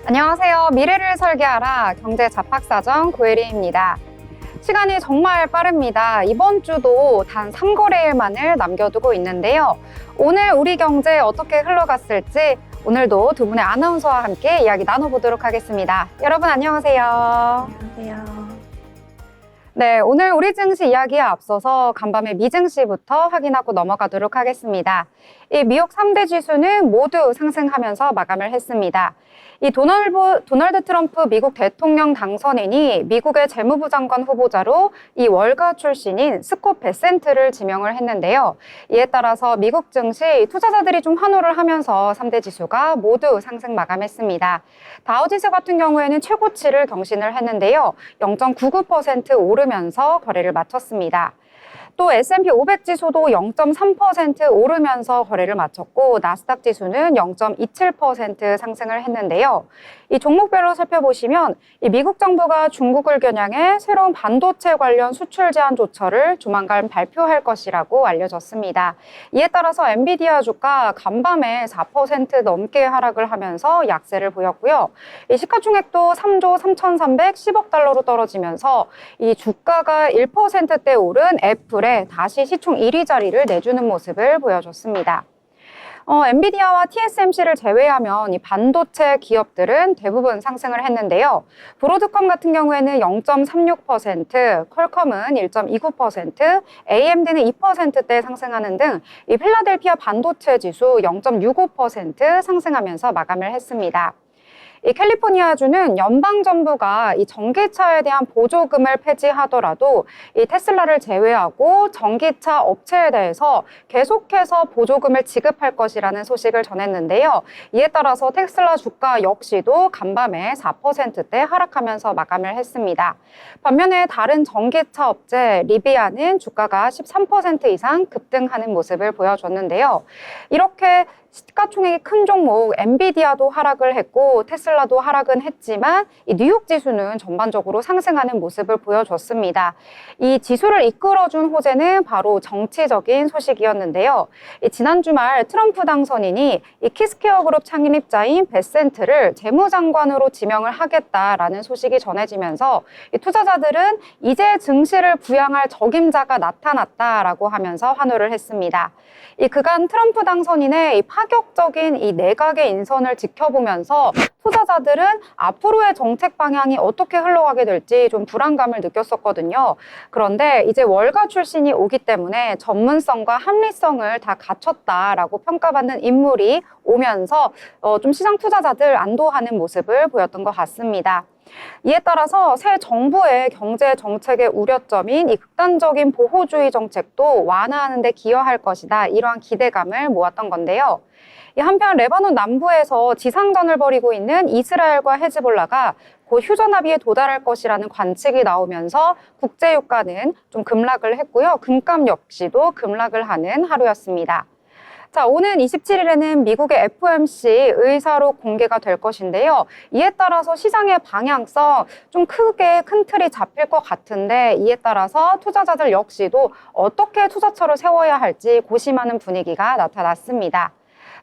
안녕하세요. 미래를 설계하라 경제 잡학사정 고혜리입니다. 시간이 정말 빠릅니다. 이번 주도 단 3거래일만을 남겨두고 있는데요. 오늘 우리 경제 어떻게 흘러갔을지 오늘도 두 분의 아나운서와 함께 이야기 나눠보도록 하겠습니다. 여러분 안녕하세요. 안녕하세요. 네, 오늘 우리 증시 이야기에 앞서서 간밤에 미증시부터 확인하고 넘어가도록 하겠습니다. 이 미국 3대 지수는 모두 상승하면서 마감을 했습니다. 이 도널드 트럼프 미국 대통령 당선인이 미국의 재무부 장관 후보자로 이 월가 출신인 스콧 베센트를 지명을 했는데요. 이에 따라서 미국 증시 투자자들이 좀 환호를 하면서 3대 지수가 모두 상승 마감했습니다. 다우지수 같은 경우에는 최고치를 경신을 했는데요. 0.99% 오르면서 거래를 마쳤습니다. 또 S&P 500 지수도 0.3% 오르면서 거래를 마쳤고 나스닥 지수는 0.27% 상승을 했는데요. 이 종목별로 살펴보시면 이 미국 정부가 중국을 겨냥해 새로운 반도체 관련 수출 제한 조처를 조만간 발표할 것이라고 알려졌습니다. 이에 따라서 엔비디아 주가 간밤에 4% 넘게 하락을 하면서 약세를 보였고요. 이 시가총액도 3조 3,310억 달러로 떨어지면서 이 주가가 1%대 오른 애플에 다시 시총 1위 자리를 내주는 모습을 보여줬습니다. 엔비디아와 TSMC를 제외하면 이 반도체 기업들은 대부분 상승을 했는데요. 브로드컴 같은 경우에는 0.36%, 퀄컴은 1.29%, AMD는 2%대 상승하는 등 이 필라델피아 반도체 지수 0.65% 상승하면서 마감을 했습니다. 이 캘리포니아주는 연방정부가 이 전기차에 대한 보조금을 폐지하더라도 이 테슬라를 제외하고 전기차 업체에 대해서 계속해서 보조금을 지급할 것이라는 소식을 전했는데요. 이에 따라서 테슬라 주가 역시도 간밤에 4%대 하락하면서 마감을 했습니다. 반면에 다른 전기차 업체 리비아는 주가가 13% 이상 급등하는 모습을 보여줬는데요. 이렇게 시가총액이 큰 종목 엔비디아도 하락을 했고 테슬라도 하락은 했지만 이 뉴욕 지수는 전반적으로 상승하는 모습을 보여줬습니다. 이 지수를 이끌어준 호재는 바로 정치적인 소식이었는데요. 지난 주말 트럼프 당선인이 이 키스케어 그룹 창립자인 베센트를 재무장관으로 지명을 하겠다라는 소식이 전해지면서 이 투자자들은 이제 증시를 부양할 적임자가 나타났다라고 하면서 환호를 했습니다. 이 그간 트럼프 당선인의 이 파격적인 이 내각의 인선을 지켜보면서 투자자들은 앞으로의 정책 방향이 어떻게 흘러가게 될지 좀 불안감을 느꼈었거든요. 그런데 이제 월가 출신이 오기 때문에 전문성과 합리성을 다 갖췄다라고 평가받는 인물이 오면서 좀 시장 투자자들 안도하는 모습을 보였던 것 같습니다. 이에 따라서 새 정부의 경제 정책의 우려점인 이 극단적인 보호주의 정책도 완화하는 데 기여할 것이다. 이러한 기대감을 모았던 건데요. 한편 레바논 남부에서 지상전을 벌이고 있는 이스라엘과 헤즈볼라가 곧 휴전합의에 도달할 것이라는 관측이 나오면서 국제유가는 좀 급락을 했고요. 금값 역시도 급락을 하는 하루였습니다. 자, 오는 27일에는 미국의 FOMC 의사록 공개가 될 것인데요. 이에 따라서 시장의 방향성 좀 크게 큰 틀이 잡힐 것 같은데 이에 따라서 투자자들 역시도 어떻게 투자처를 세워야 할지 고심하는 분위기가 나타났습니다.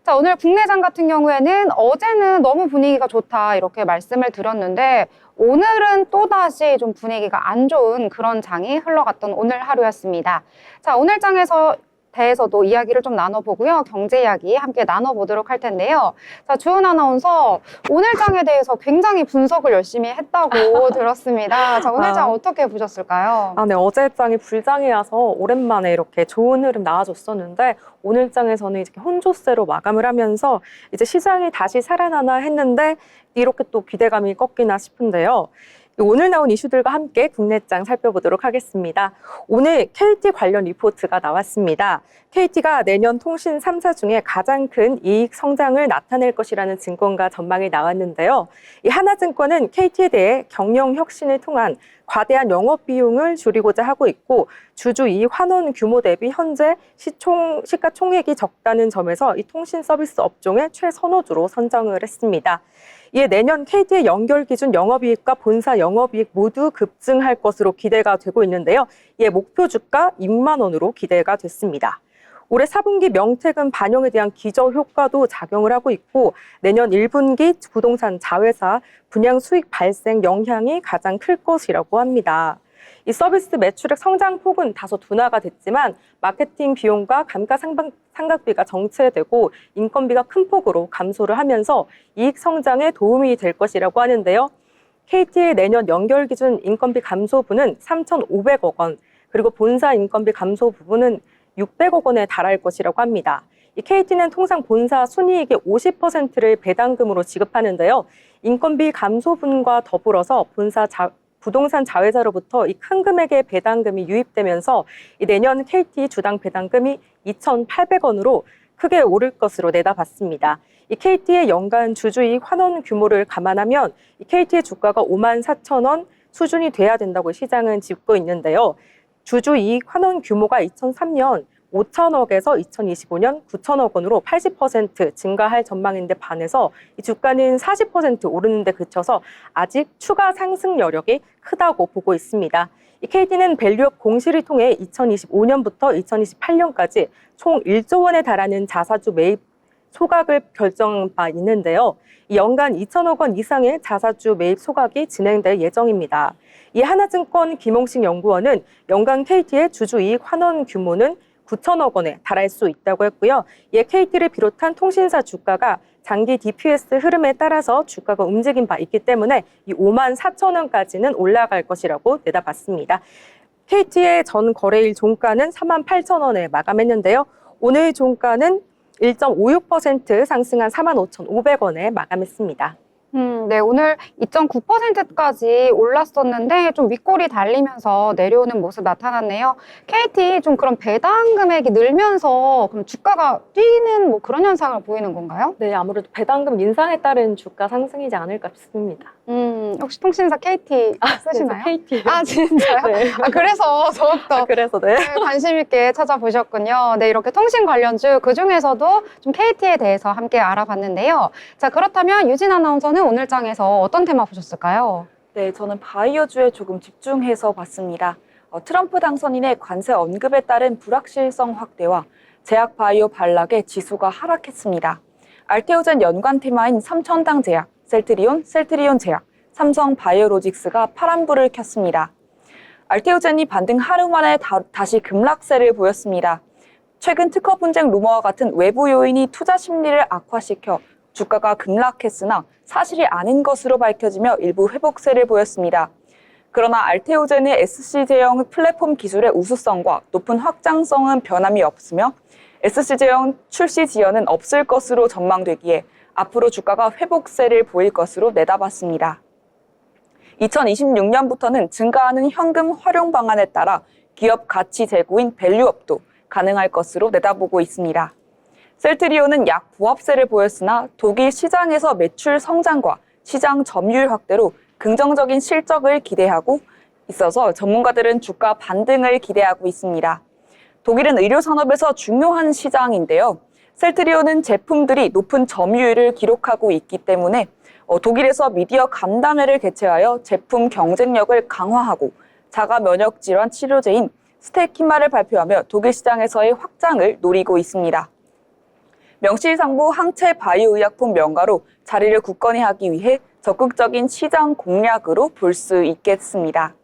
자, 오늘 국내장 같은 경우에는 어제는 너무 분위기가 좋다 이렇게 말씀을 드렸는데 오늘은 또다시 좀 분위기가 안 좋은 그런 장이 흘러갔던 오늘 하루였습니다. 자, 오늘 장에서 대해서도 이야기를 좀 나눠보고요. 경제 이야기 함께 나눠보도록 할 텐데요. 자, 주은 아나운서, 오늘 장에 대해서 굉장히 분석을 열심히 했다고 들었습니다. 자, 오늘 장 어떻게 보셨을까요? 네, 어제 장이 불장이라서 오랜만에 이렇게 좋은 흐름 나와줬었는데 오늘 장에서는 이렇게 혼조세로 마감을 하면서 이제 시장이 다시 살아나나 했는데 이렇게 또 기대감이 꺾이나 싶은데요. 오늘 나온 이슈들과 함께 국내장 살펴보도록 하겠습니다. 오늘 KT 관련 리포트가 나왔습니다. KT가 내년 통신 3사 중에 가장 큰 이익 성장을 나타낼 것이라는 증권가 전망이 나왔는데요. 이 하나증권은 KT에 대해 경영 혁신을 통한 과대한 영업 비용을 줄이고자 하고 있고 주주 이익 환원 규모 대비 현재 시가총액이 적다는 점에서 이 통신 서비스 업종의 최선호주로 선정을 했습니다. 이에 내년 KT의 연결 기준 영업이익과 본사 영업이익 모두 급증할 것으로 기대가 되고 있는데요. 이에 목표 주가 6만 원으로 기대가 됐습니다. 올해 4분기 명태금 반영에 대한 기저 효과도 작용을 하고 있고 내년 1분기 부동산 자회사 분양 수익 발생 영향이 가장 클 것이라고 합니다. 이 서비스 매출액 성장폭은 다소 둔화가 됐지만 마케팅 비용과 감가 상각비가 정체되고 인건비가 큰 폭으로 감소를 하면서 이익 성장에 도움이 될 것이라고 하는데요. KT의 내년 연결 기준 인건비 감소분은 3,500억 원, 그리고 본사 인건비 감소 부분은 600억 원에 달할 것이라고 합니다. 이 KT는 통상 본사 순이익의 50%를 배당금으로 지급하는데요. 인건비 감소분과 더불어서 본사 부동산 자회사로부터 이 큰 금액의 배당금이 유입되면서 이 내년 KT 주당 배당금이 2,800원으로 크게 오를 것으로 내다봤습니다. 이 KT의 연간 주주이익 환원 규모를 감안하면 이 KT의 주가가 54,000원 수준이 돼야 된다고 시장은 짚고 있는데요. 주주이익 환원 규모가 2003년 5천억에서 2025년 9천억 원으로 80% 증가할 전망인데 반해서 이 주가는 40% 오르는 데 그쳐서 아직 추가 상승 여력이 크다고 보고 있습니다. 이 KT는 밸류업 공시를 통해 2025년부터 2028년까지 총 1조 원에 달하는 자사주 매입 소각을 결정한 바 있는데요. 이 연간 2천억 원 이상의 자사주 매입 소각이 진행될 예정입니다. 이 하나증권 김홍식 연구원은 연간 KT의 주주이익 환원 규모는 9천억 원에 달할 수 있다고 했고요. 이에 KT를 비롯한 통신사 주가가 장기 DPS 흐름에 따라서 주가가 움직인 바 있기 때문에 이 54,000원까지는 올라갈 것이라고 내다봤습니다. KT의 전 거래일 종가는 48,000원에 마감했는데요. 오늘 종가는 1.56% 상승한 45,500원에 마감했습니다. 네, 오늘 2.9%까지 올랐었는데 좀 윗골이 달리면서 내려오는 모습 나타났네요. KT 좀 그런 배당 금액이 늘면서 그럼 주가가 뛰는 뭐 그런 현상을 보이는 건가요? 네, 아무래도 배당금 인상에 따른 주가 상승이지 않을까 싶습니다. 혹시 통신사 KT 쓰시나요? 네, KT요. 아, 진짜요? 네. 그래서 더욱더 그래서 네. 관심 있게 찾아보셨군요. 네, 이렇게 통신 관련주 그중에서도 좀 KT에 대해서 함께 알아봤는데요. 자, 그렇다면 유진 아나운서는 오늘 장에서 어떤 테마 보셨을까요? 네, 저는 바이오주에 조금 집중해서 봤습니다. 트럼프 당선인의 관세 언급에 따른 불확실성 확대와 제약 바이오 반락에 지수가 하락했습니다. 알테오젠 연관 테마인 삼천당 제약, 셀트리온 제약, 삼성 바이오로직스가 파란불을 켰습니다. 알테오젠이 반등 하루 만에 다시 급락세를 보였습니다. 최근 특허 분쟁 루머와 같은 외부 요인이 투자 심리를 악화시켜 주가가 급락했으나 사실이 아닌 것으로 밝혀지며 일부 회복세를 보였습니다. 그러나 알테오젠의 SC 제형 플랫폼 기술의 우수성과 높은 확장성은 변함이 없으며 SC 제형 출시 지연은 없을 것으로 전망되기에 앞으로 주가가 회복세를 보일 것으로 내다봤습니다. 2026년부터는 증가하는 현금 활용 방안에 따라 기업 가치 제고인 밸류업도 가능할 것으로 내다보고 있습니다. 셀트리온은 약 보합세를 보였으나 독일 시장에서 매출 성장과 시장 점유율 확대로 긍정적인 실적을 기대하고 있어서 전문가들은 주가 반등을 기대하고 있습니다. 독일은 의료산업에서 중요한 시장인데요. 셀트리온은 제품들이 높은 점유율을 기록하고 있기 때문에 독일에서 미디어 간담회를 개최하여 제품 경쟁력을 강화하고 자가 면역 질환 치료제인 스테키마를 발표하며 독일 시장에서의 확장을 노리고 있습니다. 명실상부 항체 바이오 의약품 명가로 자리를 굳건히 하기 위해 적극적인 시장 공략으로 볼 수 있겠습니다.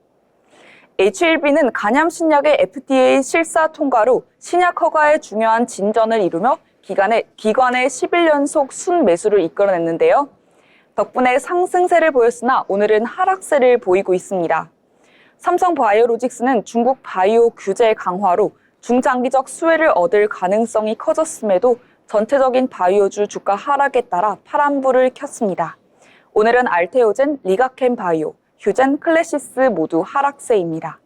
H1B는 간염 신약의 FDA 실사 통과로 신약 허가에 중요한 진전을 이루며 기관의 11연속 순매수를 이끌어냈는데요. 덕분에 상승세를 보였으나 오늘은 하락세를 보이고 있습니다. 삼성 바이오로직스는 중국 바이오 규제 강화로 중장기적 수혜를 얻을 가능성이 커졌음에도 전체적인 바이오주 주가 하락에 따라 파란불을 켰습니다. 오늘은 알테오젠, 리가캠 바이오, 휴젠, 클래시스 모두 하락세입니다.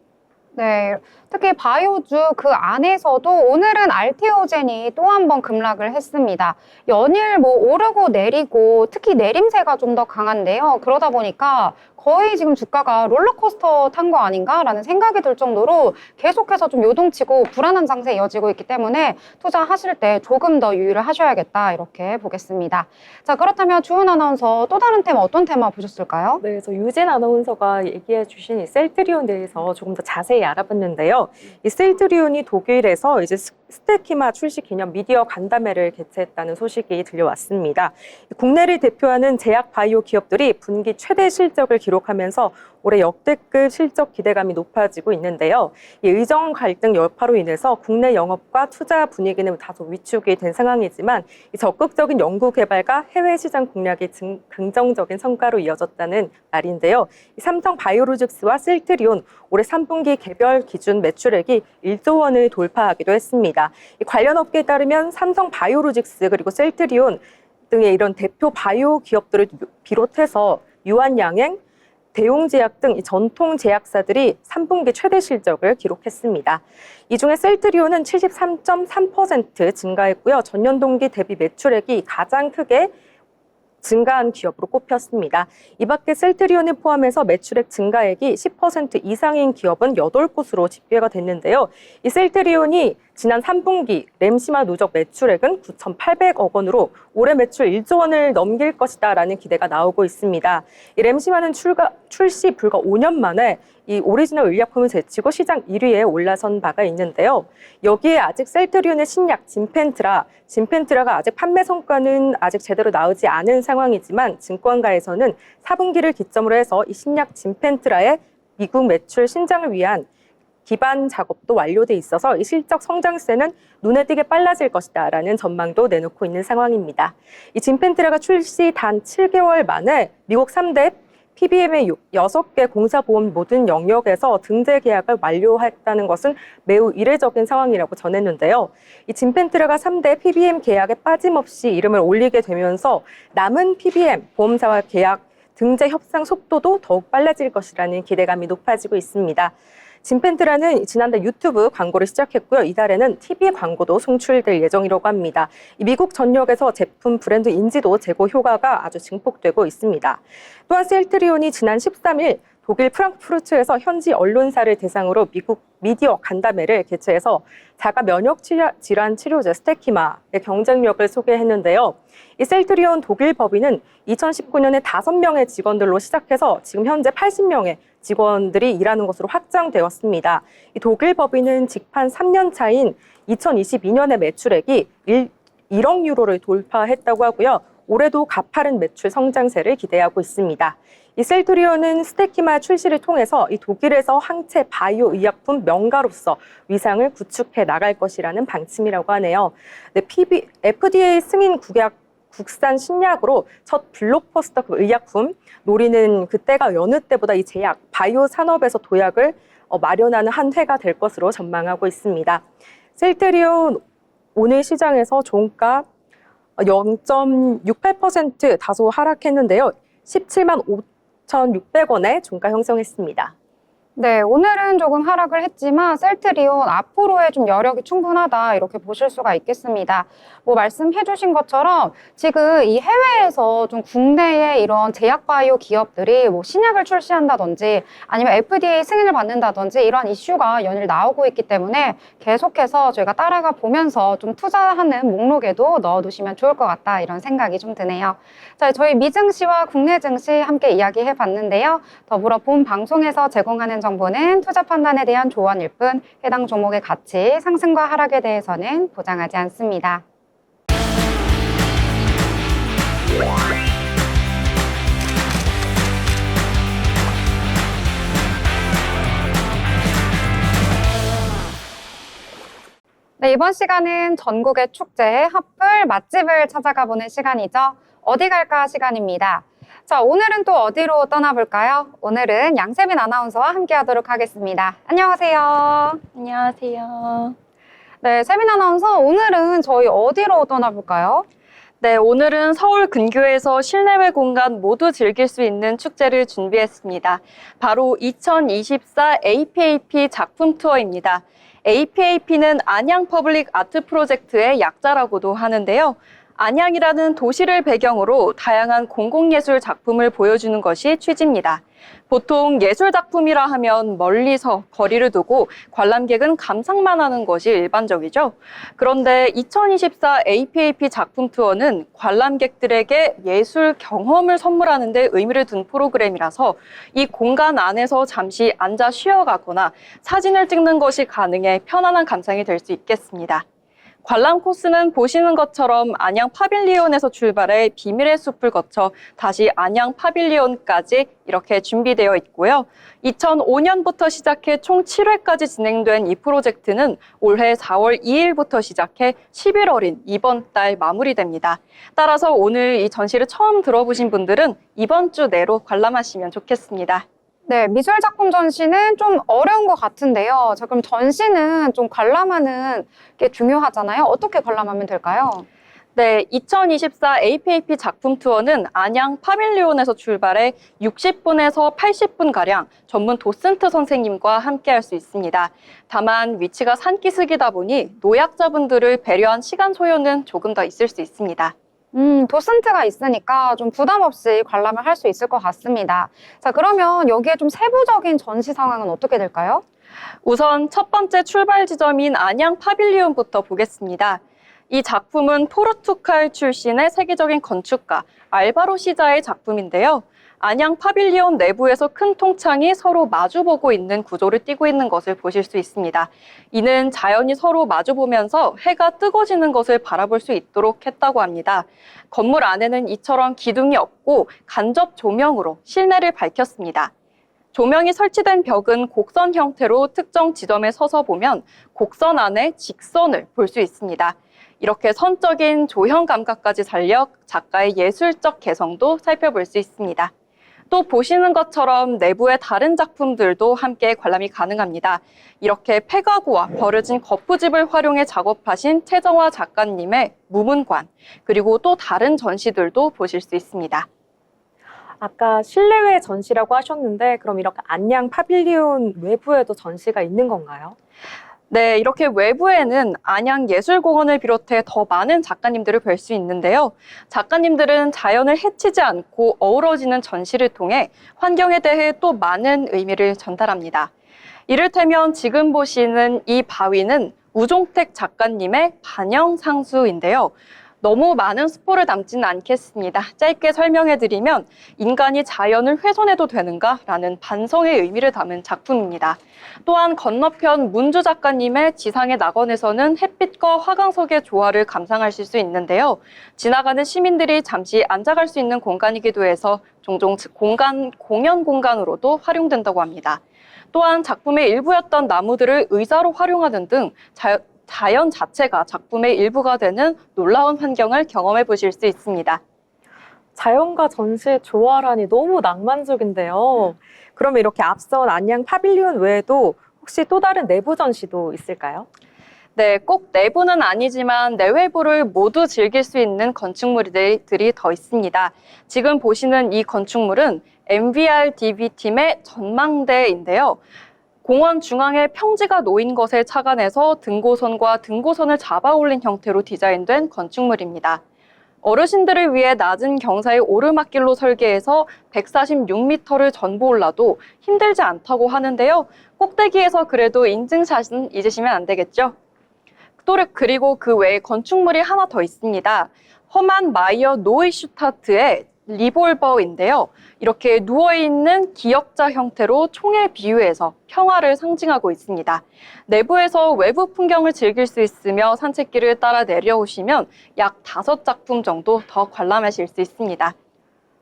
네, 특히 바이오주 그 안에서도 오늘은 알테오젠이 또 한 번 급락을 했습니다. 연일 뭐 오르고 내리고 특히 내림세가 좀 더 강한데요. 그러다 보니까 거의 지금 주가가 롤러코스터 탄 거 아닌가라는 생각이 들 정도로 계속해서 좀 요동치고 불안한 장세 이어지고 있기 때문에 투자하실 때 조금 더 유의를 하셔야겠다 이렇게 보겠습니다. 자, 그렇다면 주은 아나운서 또 다른 테마 어떤 테마 보셨을까요? 네, 그래서 유진 아나운서가 얘기해 주신 이 셀트리온 대해서 조금 더 자세히 알아봤는데요. 이 셀트리온이 독일에서 이제 스테키마 출시 기념 미디어 간담회를 개최했다는 소식이 들려왔습니다. 국내를 대표하는 제약 바이오 기업들이 분기 최대 실적을 기록하면서 올해 역대급 실적 기대감이 높아지고 있는데요. 이 의정 갈등 여파로 인해서 국내 영업과 투자 분위기는 다소 위축이 된 상황이지만 이 적극적인 연구 개발과 해외 시장 공략이 긍정적인 성과로 이어졌다는 말인데요. 이 삼성 바이오로직스와 셀트리온 올해 3분기 개별 기준 매출액이 1조 원을 돌파하기도 했습니다. 이 관련 업계에 따르면 삼성 바이오로직스 그리고 셀트리온 등의 이런 대표 바이오 기업들을 비롯해서 유한양행, 대용제약 등 전통 제약사들이 3분기 최대 실적을 기록했습니다. 이 중에 셀트리온은 73.3% 증가했고요. 전년 동기 대비 매출액이 가장 크게 증가한 기업으로 꼽혔습니다. 이 밖에 셀트리온을 포함해서 매출액 증가액이 10% 이상인 기업은 8곳으로 집계가 됐는데요. 이 셀트리온이 지난 3분기 램시마 누적 매출액은 9,800억 원으로 올해 매출 1조 원을 넘길 것이다라는 기대가 나오고 있습니다. 이 램시마는 출시 불과 5년 만에 이 오리지널 의약품을 제치고 시장 1위에 올라선 바가 있는데요. 여기에 아직 셀트리온의 신약 진펜트라가 아직 판매 성과는 아직 제대로 나오지 않은 상황이지만 증권가에서는 4분기를 기점으로 해서 이 신약 진펜트라의 미국 매출 신장을 위한 기반 작업도 완료돼 있어서 이 실적 성장세는 눈에 띄게 빨라질 것이다라는 전망도 내놓고 있는 상황입니다. 이 진펜트라가 출시 단 7개월 만에 미국 3대 PBM의 6개 공사보험 모든 영역에서 등재 계약을 완료했다는 것은 매우 이례적인 상황이라고 전했는데요. 이 진펜트라가 3대 PBM 계약에 빠짐없이 이름을 올리게 되면서 남은 PBM 보험사와 계약 등재 협상 속도도 더욱 빨라질 것이라는 기대감이 높아지고 있습니다. 진펜트라는 지난달 유튜브 광고를 시작했고요. 이달에는 TV 광고도 송출될 예정이라고 합니다. 이 미국 전역에서 제품 브랜드 인지도 제고 효과가 아주 증폭되고 있습니다. 또한 셀트리온이 지난 13일 독일 프랑크푸르트에서 현지 언론사를 대상으로 미국 미디어 간담회를 개최해서 자가 면역 질환 치료제 스테키마의 경쟁력을 소개했는데요. 이 셀트리온 독일 법인은 2019년에 5명의 직원들로 시작해서 지금 현재 80명의 직원들이 일하는 것으로 확장되었습니다. 이 독일 법인은 직판 3년 차인 2022년의 매출액이 1억 유로를 돌파했다고 하고요. 올해도 가파른 매출 성장세를 기대하고 있습니다. 이 셀트리온은 스테키마 출시를 통해서 이 독일에서 항체 바이오 의약품 명가로서 위상을 구축해 나갈 것이라는 방침이라고 하네요. 네, FDA 승인 국산 신약으로 첫 블록버스터급 의약품 노리는 그때가 여느 때보다 이 제약, 바이오 산업에서 도약을 마련하는 한 해가 될 것으로 전망하고 있습니다. 셀트리온 오늘 시장에서 종가 0.68% 다소 하락했는데요. 17만 5,600원에 종가 형성했습니다. 네, 오늘은 조금 하락을 했지만 셀트리온 앞으로의 좀 여력이 충분하다 이렇게 보실 수가 있겠습니다. 뭐 말씀해 주신 것처럼 지금 이 해외에서 좀 국내의 이런 제약 바이오 기업들이 뭐 신약을 출시한다든지 아니면 FDA 승인을 받는다든지 이런 이슈가 연일 나오고 있기 때문에 계속해서 저희가 따라가 보면서 좀 투자하는 목록에도 넣어두시면 좋을 것 같다 이런 생각이 좀 드네요. 자, 저희 미증시와 국내 증시 함께 이야기해 봤는데요. 더불어 본 방송에서 제공하는 정보는 투자 판단에 대한 조언일 뿐 해당 종목의 가치, 상승과 하락에 대해서는 보장하지 않습니다. 네, 이번 시간은 전국의 축제, 핫플, 맛집을 찾아가 보는 시간이죠. 어디 갈까 시간입니다. 자, 오늘은 또 어디로 떠나볼까요? 오늘은 양세빈 아나운서와 함께 하도록 하겠습니다. 안녕하세요. 안녕하세요. 네, 세빈 아나운서, 오늘은 저희 어디로 떠나볼까요? 네, 오늘은 서울 근교에서 실내외 공간 모두 즐길 수 있는 축제를 준비했습니다. 바로 2024 APAP 작품 투어입니다. APAP는 안양 퍼블릭 아트 프로젝트의 약자라고도 하는데요. 안양이라는 도시를 배경으로 다양한 공공예술 작품을 보여주는 것이 취지입니다. 보통 예술 작품이라 하면 멀리서 거리를 두고 관람객은 감상만 하는 것이 일반적이죠. 그런데 2024 APAP 작품 투어는 관람객들에게 예술 경험을 선물하는 데 의미를 둔 프로그램이라서 이 공간 안에서 잠시 앉아 쉬어가거나 사진을 찍는 것이 가능해 편안한 감상이 될 수 있겠습니다. 관람 코스는 보시는 것처럼 안양 파빌리온에서 출발해 비밀의 숲을 거쳐 다시 안양 파빌리온까지 이렇게 준비되어 있고요. 2005년부터 시작해 총 7회까지 진행된 이 프로젝트는 올해 4월 2일부터 시작해 11월인 이번 달 마무리됩니다. 따라서 오늘 이 전시를 처음 들어보신 분들은 이번 주 내로 관람하시면 좋겠습니다. 네, 미술작품 전시는 좀 어려운 것 같은데요. 자, 그럼 전시는 좀 관람하는 게 중요하잖아요. 어떻게 관람하면 될까요? 네, 2024 APAP 작품 투어는 안양 파빌리온에서 출발해 60분에서 80분가량 전문 도슨트 선생님과 함께 할 수 있습니다. 다만 위치가 산기슭이다 보니 노약자분들을 배려한 시간 소요는 조금 더 있을 수 있습니다. 도슨트가 있으니까 좀 부담 없이 관람을 할 수 있을 것 같습니다. 자, 그러면 여기에 좀 세부적인 전시 상황은 어떻게 될까요? 우선 첫 번째 출발 지점인 안양 파빌리온부터 보겠습니다. 이 작품은 포르투갈 출신의 세계적인 건축가 알바로 시자의 작품인데요. 안양 파빌리온 내부에서 큰 통창이 서로 마주보고 있는 구조를 띠고 있는 것을 보실 수 있습니다. 이는 자연이 서로 마주보면서 해가 뜨거지는 것을 바라볼 수 있도록 했다고 합니다. 건물 안에는 이처럼 기둥이 없고 간접 조명으로 실내를 밝혔습니다. 조명이 설치된 벽은 곡선 형태로 특정 지점에 서서 보면 곡선 안에 직선을 볼 수 있습니다. 이렇게 선적인 조형 감각까지 살려 작가의 예술적 개성도 살펴볼 수 있습니다. 또 보시는 것처럼 내부의 다른 작품들도 함께 관람이 가능합니다. 이렇게 폐가구와 버려진 거푸집을 활용해 작업하신 최정화 작가님의 무문관, 그리고 또 다른 전시들도 보실 수 있습니다. 아까 실내외 전시라고 하셨는데 그럼 이렇게 안양 파빌리온 외부에도 전시가 있는 건가요? 네, 이렇게 외부에는 안양예술공원을 비롯해 더 많은 작가님들을 볼 수 있는데요. 작가님들은 자연을 해치지 않고 어우러지는 전시를 통해 환경에 대해 또 많은 의미를 전달합니다. 이를테면 지금 보시는 이 바위는 우종택 작가님의 반영상수인데요. 너무 많은 스포를 담지는 않겠습니다. 짧게 설명해드리면 인간이 자연을 훼손해도 되는가라는 반성의 의미를 담은 작품입니다. 또한 건너편 문주 작가님의 지상의 낙원에서는 햇빛과 화강석의 조화를 감상하실 수 있는데요. 지나가는 시민들이 잠시 앉아갈 수 있는 공간이기도 해서 종종 공연 공간으로도 활용된다고 합니다. 또한 작품의 일부였던 나무들을 의자로 활용하는 등 자연 자체가 작품의 일부가 되는 놀라운 환경을 경험해 보실 수 있습니다. 자연과 전시의 조화라니 너무 낭만적인데요. 그러면 이렇게 앞선 안양 파빌리온 외에도 혹시 또 다른 내부 전시도 있을까요? 네, 꼭 내부는 아니지만 내외부를 모두 즐길 수 있는 건축물들이 더 있습니다. 지금 보시는 이 건축물은 MVRDB팀의 전망대인데요. 공원 중앙에 평지가 놓인 것을 착안해서 등고선과 등고선을 잡아 올린 형태로 디자인된 건축물입니다. 어르신들을 위해 낮은 경사의 오르막길로 설계해서 146m를 전부 올라도 힘들지 않다고 하는데요. 꼭대기에서 그래도 인증샷은 잊으시면 안 되겠죠? 그리고 그 외에 건축물이 하나 더 있습니다. 허만 마이어 노이슈타트의 리볼버인데요. 이렇게 누워있는 기역자 형태로 총에 비유해서 평화를 상징하고 있습니다. 내부에서 외부 풍경을 즐길 수 있으며 산책길을 따라 내려오시면 약 5작품 정도 더 관람하실 수 있습니다.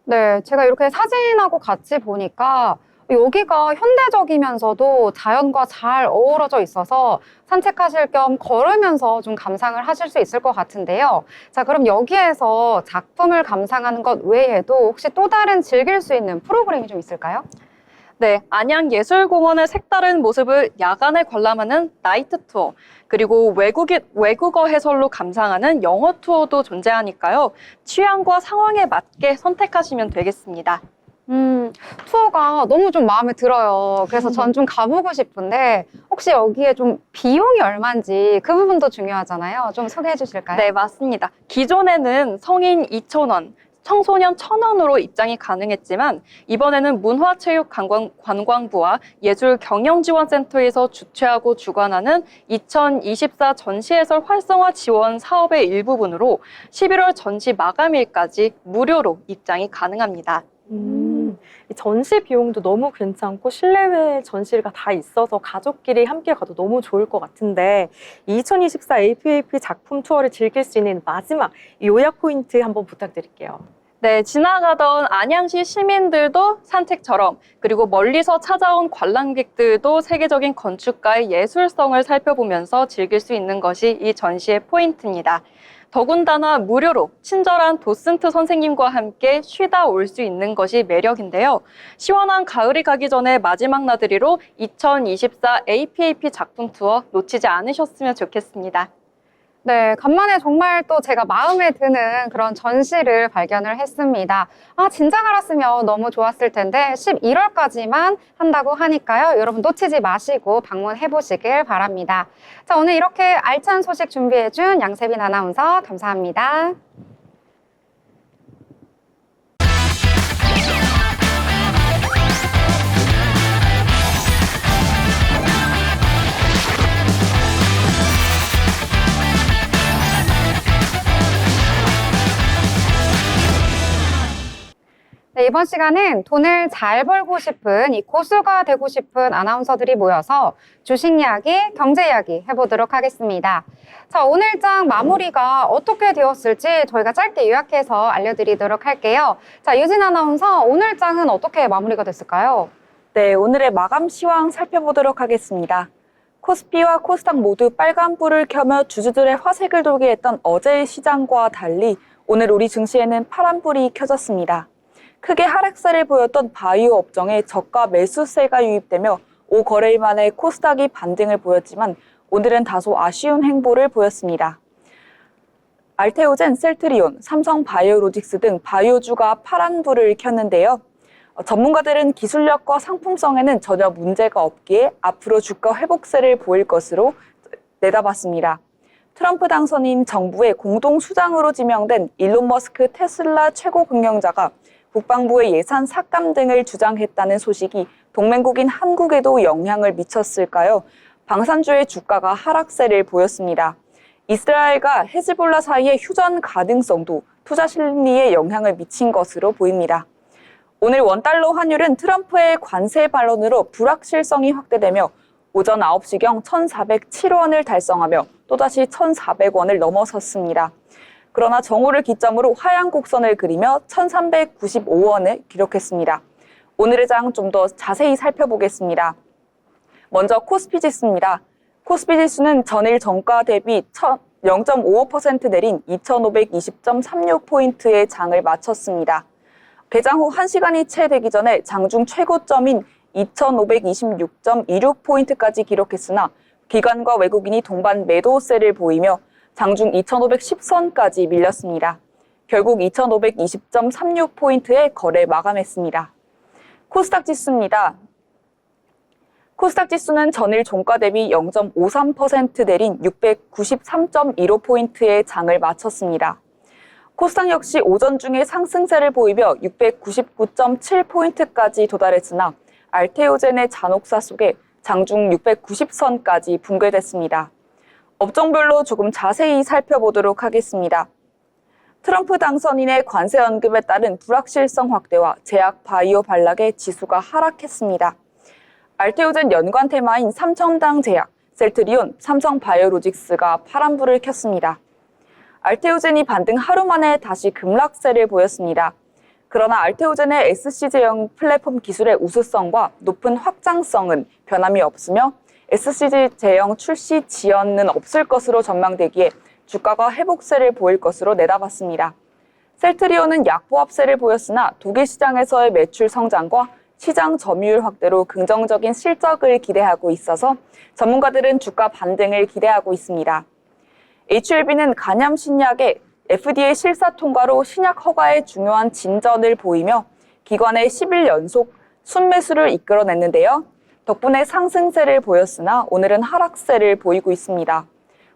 네, 제가 이렇게 사진하고 같이 보니까 여기가 현대적이면서도 자연과 잘 어우러져 있어서 산책하실 겸 걸으면서 좀 감상을 하실 수 있을 것 같은데요. 자, 그럼 여기에서 작품을 감상하는 것 외에도 혹시 또 다른 즐길 수 있는 프로그램이 좀 있을까요? 네, 안양예술공원의 색다른 모습을 야간에 관람하는 나이트 투어, 그리고 외국어 해설로 감상하는 영어 투어도 존재하니까요. 취향과 상황에 맞게 선택하시면 되겠습니다. 투어가 너무 좀 마음에 들어요. 그래서 전 좀 가보고 싶은데 혹시 여기에 좀 비용이 얼마인지 그 부분도 중요하잖아요. 좀 소개해 주실까요? 네, 맞습니다. 기존에는 성인 2,000원, 청소년 1,000원으로 입장이 가능했지만 이번에는 문화체육관광부와 예술경영지원센터에서 주최하고 주관하는 2024 전시해설 활성화 지원 사업의 일부분으로 11월 전시 마감일까지 무료로 입장이 가능합니다. 이 전시 비용도 너무 괜찮고 실내외 전시가 다 있어서 가족끼리 함께 가도 너무 좋을 것 같은데 2024 APAP 작품 투어를 즐길 수 있는 마지막 요약 포인트 한번 부탁드릴게요. 네, 지나가던 안양시 시민들도 산책처럼 그리고 멀리서 찾아온 관람객들도 세계적인 건축가의 예술성을 살펴보면서 즐길 수 있는 것이 이 전시의 포인트입니다. 더군다나 무료로 친절한 도슨트 선생님과 함께 쉬다 올 수 있는 것이 매력인데요. 시원한 가을이 가기 전에 마지막 나들이로 2024 APAP 작품 투어 놓치지 않으셨으면 좋겠습니다. 네, 간만에 정말 또 제가 마음에 드는 그런 전시를 발견을 했습니다. 진작 알았으면 너무 좋았을 텐데 11월까지만 한다고 하니까요. 여러분 놓치지 마시고 방문해 보시길 바랍니다. 자, 오늘 이렇게 알찬 소식 준비해준 양세빈 아나운서 감사합니다. 네, 이번 시간은 돈을 잘 벌고 싶은 이 고수가 되고 싶은 아나운서들이 모여서 주식 이야기, 경제 이야기 해보도록 하겠습니다. 자, 오늘 장 마무리가 어떻게 되었을지 저희가 짧게 요약해서 알려드리도록 할게요. 자, 유진 아나운서, 오늘 장은 어떻게 마무리가 됐을까요? 네, 오늘의 마감 시황 살펴보도록 하겠습니다. 코스피와 코스닥 모두 빨간불을 켜며 주주들의 화색을 돌게 했던 어제의 시장과 달리 오늘 우리 증시에는 파란불이 켜졌습니다. 크게 하락세를 보였던 바이오 업종에 저가 매수세가 유입되며 5거래일 만에 코스닥이 반등을 보였지만 오늘은 다소 아쉬운 행보를 보였습니다. 알테오젠, 셀트리온, 삼성 바이오로직스 등 바이오주가 파란불을 켰는데요. 전문가들은 기술력과 상품성에는 전혀 문제가 없기에 앞으로 주가 회복세를 보일 것으로 내다봤습니다. 트럼프 당선인 정부의 공동수장으로 지명된 일론 머스크 테슬라 최고 경영자가 국방부의 예산 삭감 등을 주장했다는 소식이 동맹국인 한국에도 영향을 미쳤을까요? 방산주의 주가가 하락세를 보였습니다. 이스라엘과 헤즈볼라 사이의 휴전 가능성도 투자 심리에 영향을 미친 것으로 보입니다. 오늘 원달러 환율은 트럼프의 관세 반론으로 불확실성이 확대되며 오전 9시경 1,407원을 달성하며 또다시 1,400원을 넘어섰습니다. 그러나 정오를 기점으로 하향 곡선을 그리며 1,395원을 기록했습니다. 오늘의 장 좀 더 자세히 살펴보겠습니다. 먼저 코스피 지수입니다. 코스피 지수는 전일 정가 대비 0.55% 내린 2,520.36포인트의 장을 마쳤습니다. 개장 후 1시간이 채 되기 전에 장중 최고점인 2,526.26포인트까지 기록했으나 기관과 외국인이 동반 매도세를 보이며 장중 2,510선까지 밀렸습니다. 결국 2,520.36포인트에 거래 마감했습니다. 코스닥 지수입니다. 코스닥 지수는 전일 종가 대비 0.53% 내린 693.15포인트의 장을 마쳤습니다. 코스닥 역시 오전 중에 상승세를 보이며 699.7포인트까지 도달했으나 알테오젠의 잔혹사 속에 장중 690선까지 붕괴됐습니다. 업종별로 조금 자세히 살펴보도록 하겠습니다. 트럼프 당선인의 관세 언급에 따른 불확실성 확대와 제약 바이오 반락에 지수가 하락했습니다. 알테오젠 연관 테마인 삼천당 제약, 셀트리온, 삼성 바이오로직스가 파란불을 켰습니다. 알테오젠이 반등 하루 만에 다시 급락세를 보였습니다. 그러나 알테오젠의 SC 제형 플랫폼 기술의 우수성과 높은 확장성은 변함이 없으며 SC 제형 출시 지연은 없을 것으로 전망되기에 주가가 회복세를 보일 것으로 내다봤습니다. 셀트리온은 약보합세를 보였으나 독일 시장에서의 매출 성장과 시장 점유율 확대로 긍정적인 실적을 기대하고 있어서 전문가들은 주가 반등을 기대하고 있습니다. HLB는 간염 신약의 FDA 실사 통과로 신약 허가에 중요한 진전을 보이며 기관의 10일 연속 순매수를 이끌어냈는데요. 덕분에 상승세를 보였으나 오늘은 하락세를 보이고 있습니다.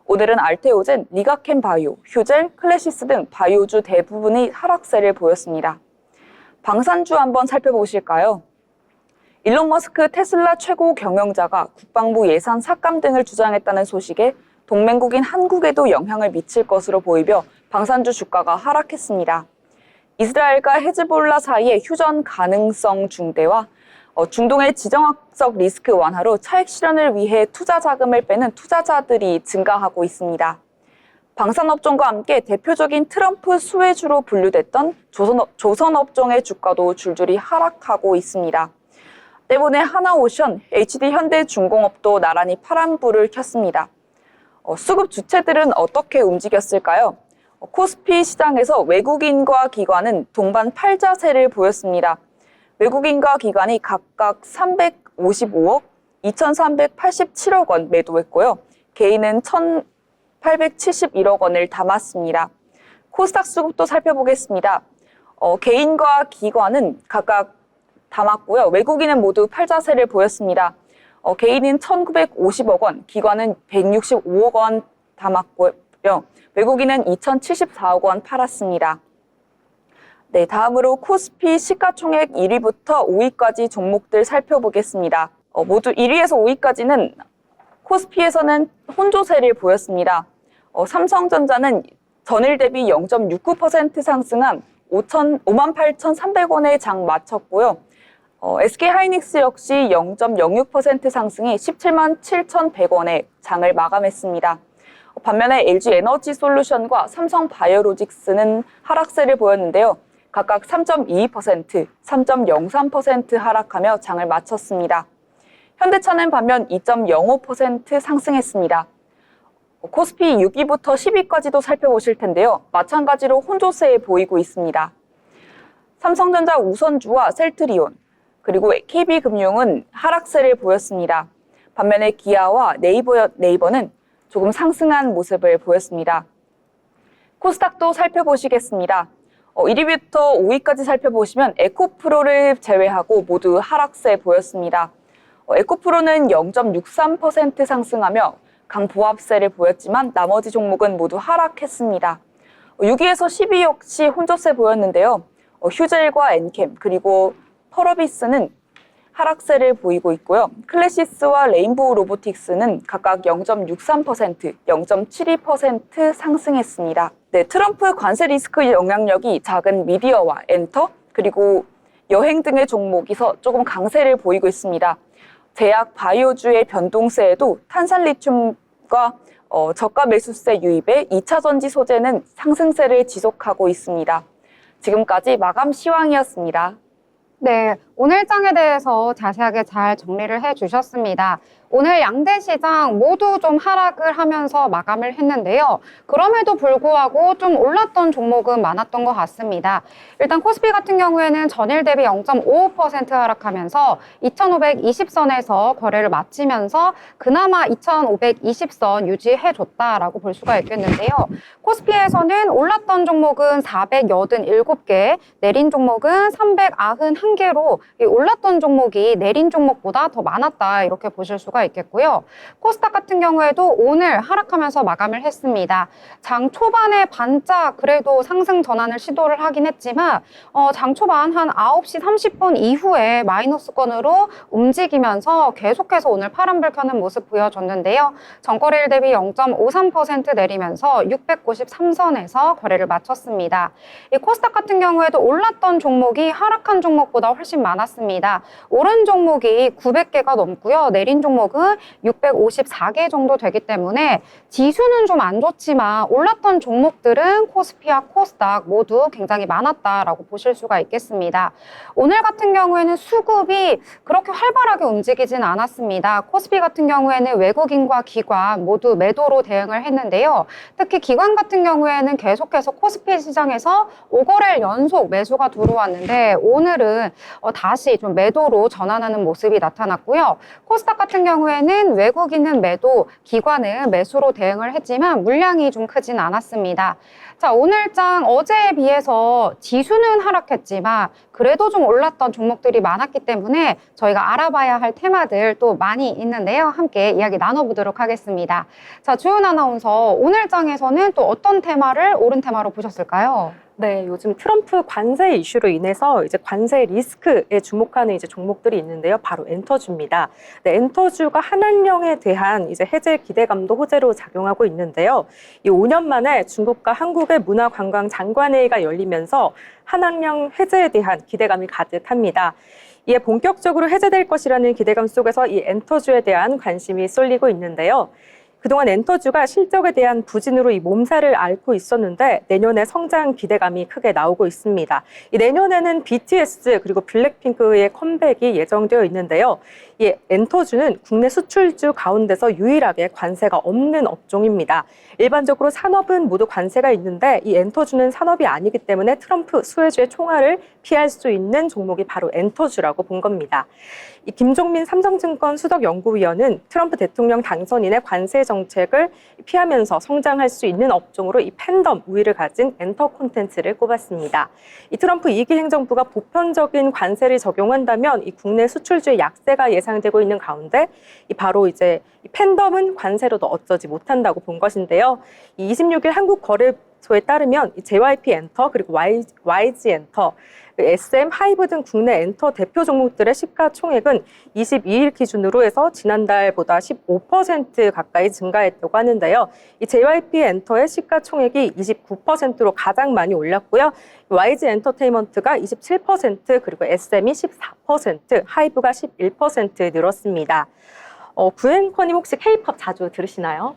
오늘은 알테오젠, 리가켄 바이오, 휴젤, 클래시스 등 바이오주 대부분이 하락세를 보였습니다. 방산주 한번 살펴보실까요? 일론 머스크 테슬라 최고 경영자가 국방부 예산 삭감 등을 주장했다는 소식에 동맹국인 한국에도 영향을 미칠 것으로 보이며 방산주 주가가 하락했습니다. 이스라엘과 헤즈볼라 사이의 휴전 가능성 중대와 중동의 지정학적 리스크 완화로 차익 실현을 위해 투자 자금을 빼는 투자자들이 증가하고 있습니다. 방산업종과 함께 대표적인 트럼프 수혜주로 분류됐던 조선업종의 주가도 줄줄이 하락하고 있습니다. 때문에 하나오션, HD현대중공업도 나란히 파란불을 켰습니다. 수급 주체들은 어떻게 움직였을까요? 코스피 시장에서 외국인과 기관은 동반 팔자세를 보였습니다. 외국인과 기관이 각각 355억, 2,387억 원 매도했고요. 개인은 1,871억 원을 담았습니다. 코스닥 수급도 살펴보겠습니다. 개인과 기관은 각각 담았고요. 외국인은 모두 팔자세를 보였습니다. 개인은 1,950억 원, 기관은 165억 원 담았고요. 외국인은 2,074억 원 팔았습니다. 네, 다음으로 코스피 시가총액 1위부터 5위까지 종목들 살펴보겠습니다. 모두 1위에서 5위까지는 코스피에서는 혼조세를 보였습니다. 삼성전자는 전일 대비 0.69% 상승한 58,300원에 장 마쳤고요. SK하이닉스 역시 0.06% 상승해 177,100원에 장을 마감했습니다. 반면에 LG에너지솔루션과 삼성바이오로직스는 하락세를 보였는데요. 각각 3.22%, 3.03% 하락하며 장을 마쳤습니다. 현대차는 반면 2.05% 상승했습니다. 코스피 6위부터 10위까지도 살펴보실 텐데요. 마찬가지로 혼조세 보이고 있습니다. 삼성전자 우선주와 셀트리온, 그리고 KB금융은 하락세를 보였습니다. 반면에 기아와 네이버는 조금 상승한 모습을 보였습니다. 코스닥도 살펴보시겠습니다. 1위부터 5위까지 살펴보시면 에코프로를 제외하고 모두 하락세 보였습니다. 에코프로는 0.63% 상승하며 강보합세를 보였지만 나머지 종목은 모두 하락했습니다. 6위에서 10위 역시 혼조세 보였는데요. 휴젤과 엔캠 그리고 펄어비스는 하락세를 보이고 있고요. 클래시스와 레인보우 로보틱스는 각각 0.63%, 0.72% 상승했습니다. 네, 트럼프 관세 리스크 영향력이 작은 미디어와 엔터, 그리고 여행 등의 종목에서 조금 강세를 보이고 있습니다. 제약 바이오주의 변동세에도 탄산리튬과 저가 매수세 유입에 2차 전지 소재는 상승세를 지속하고 있습니다. 지금까지 마감 시황이었습니다. 네, 오늘 장에 대해서 자세하게 잘 정리를 해주셨습니다. 오늘 양대 시장 모두 좀 하락을 하면서 마감을 했는데요. 그럼에도 불구하고 좀 올랐던 종목은 많았던 것 같습니다. 일단 코스피 같은 경우에는 전일 대비 0.55% 하락하면서 2,520선에서 거래를 마치면서 그나마 2,520선 유지해줬다라고 볼 수가 있겠는데요. 코스피에서는 올랐던 종목은 487개, 내린 종목은 391개로 올랐던 종목이 내린 종목보다 더 많았다 이렇게 보실 수가 있겠고요. 코스닥 같은 경우에도 오늘 하락하면서 마감을 했습니다. 장 초반에 반짝 그래도 상승 전환을 시도를 하긴 했지만 장 초반 한 9시 30분 이후에 마이너스권으로 움직이면서 계속해서 오늘 파란불 켜는 모습 보여줬는데요. 전거래일 대비 0.53% 내리면서 693선에서 거래를 마쳤습니다. 이 코스닥 같은 경우에도 올랐던 종목이 하락한 종목보다 훨씬 많았습니다. 오른 종목이 900개가 넘고요. 내린 종목은 654개 정도 되기 때문에 지수는 좀 안 좋지만 올랐던 종목들은 코스피와 코스닥 모두 굉장히 많았다라고 보실 수가 있겠습니다. 오늘 같은 경우에는 수급이 그렇게 활발하게 움직이진 않았습니다. 코스피 같은 경우에는 외국인과 기관 모두 매도로 대응을 했는데요. 특히 기관 같은 경우에는 계속해서 코스피 시장에서 5거래일 연속 매수가 들어왔는데 오늘은 다시 좀 매도로 전환하는 모습이 나타났고요. 코스닥 같은 경우에는 외국인은 매도, 기관은 매수로 대응을 했지만 물량이 좀 크진 않았습니다. 자, 오늘장 어제에 비해서 지수는 하락했지만 그래도 좀 올랐던 종목들이 많았기 때문에 저희가 알아봐야 할 테마들 또 많이 있는데요. 함께 이야기 나눠보도록 하겠습니다. 자, 주은 아나운서, 오늘장에서는 또 어떤 테마를 오른 테마로 보셨을까요? 네, 요즘 트럼프 관세 이슈로 인해서 이제 관세 리스크에 주목하는 이제 종목들이 있는데요. 바로 엔터주입니다. 네, 엔터주가 한한령에 대한 이제 해제 기대감도 호재로 작용하고 있는데요. 이 5년 만에 중국과 한국의 문화관광 장관회의가 열리면서 한한령 해제에 대한 기대감이 가득합니다. 이에 본격적으로 해제될 것이라는 기대감 속에서 이 엔터주에 대한 관심이 쏠리고 있는데요. 그동안 엔터주가 실적에 대한 부진으로 이 몸살을 앓고 있었는데 내년에 성장 기대감이 크게 나오고 있습니다. 이 내년에는 BTS 그리고 블랙핑크의 컴백이 예정되어 있는데요. 이 엔터주는 국내 수출주 가운데서 유일하게 관세가 없는 업종입니다. 일반적으로 산업은 모두 관세가 있는데 이 엔터주는 산업이 아니기 때문에 트럼프 수혜주의 총알을 피할 수 있는 종목이 바로 엔터주라고 본 겁니다. 이 김종민 삼성증권 수석연구위원은 트럼프 대통령 당선인의 관세 정책을 피하면서 성장할 수 있는 업종으로 이 팬덤 우위를 가진 엔터 콘텐츠를 꼽았습니다. 이 트럼프 2기 행정부가 보편적인 관세를 적용한다면 이 국내 수출주의 약세가 예상되고 있는 가운데 이 바로 이제 이 팬덤은 관세로도 어쩌지 못한다고 본 것인데요. 이 26일 한국거래소에 따르면 이 JYP 엔터 그리고 YG 엔터, SM, 하이브 등 국내 엔터 대표 종목들의 시가총액은 22일 기준으로 해서 지난달보다 15% 가까이 증가했다고 하는데요. 이 JYP 엔터의 시가총액이 29%로 가장 많이 올랐고요. YG 엔터테인먼트가 27%, 그리고 SM이 14%, 하이브가 11% 늘었습니다. 구행커님 혹시 K-팝 자주 들으시나요?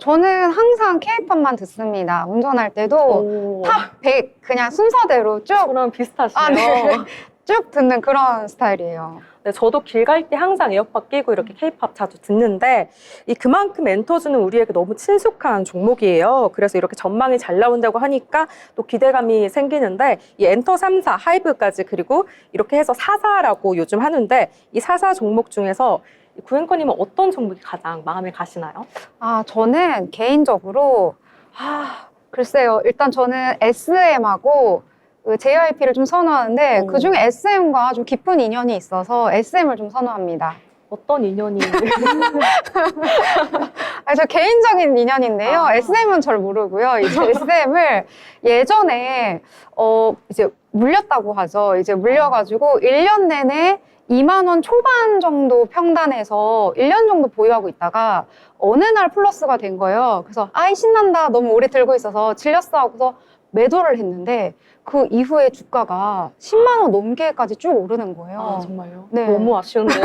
저는 항상 K-팝만 듣습니다. 운전할 때도 탑 100 그냥 순서대로 쭉, 저랑 비슷하시네요. 쭉 듣는 그런 스타일이에요. 네, 저도 길 갈 때 항상 에어팟 끼고 이렇게 K-팝 자주 듣는데 그만큼 엔터주는 우리에게 너무 친숙한 종목이에요. 그래서 이렇게 전망이 잘 나온다고 하니까 또 기대감이 생기는데 이 엔터 3사, 하이브까지 그리고 이렇게 해서 4사라고 요즘 하는데 이 4사 종목 중에서 구행커님은 어떤 종목이 가장 마음에 가시나요? 저는 개인적으로, 글쎄요. 일단 저는 SM하고 JYP를 좀 선호하는데 그중에 SM과 좀 깊은 인연이 있어서 SM을 좀 선호합니다. 어떤 인연이? 저 개인적인 인연인데요. SM은 잘 모르고요. 이제 SM을 예전에 이제 물렸다고 하죠. 이제 물려가지고 1년 내내 2만 원 초반 정도 평단에서 1년 정도 보유하고 있다가 어느 날 플러스가 된 거예요. 그래서 아이 신난다. 너무 오래 들고 있어서 질렸어 하고서 매도를 했는데 그 이후에 주가가 10만 원 넘게까지 쭉 오르는 거예요. 정말요? 네. 너무 아쉬운데요?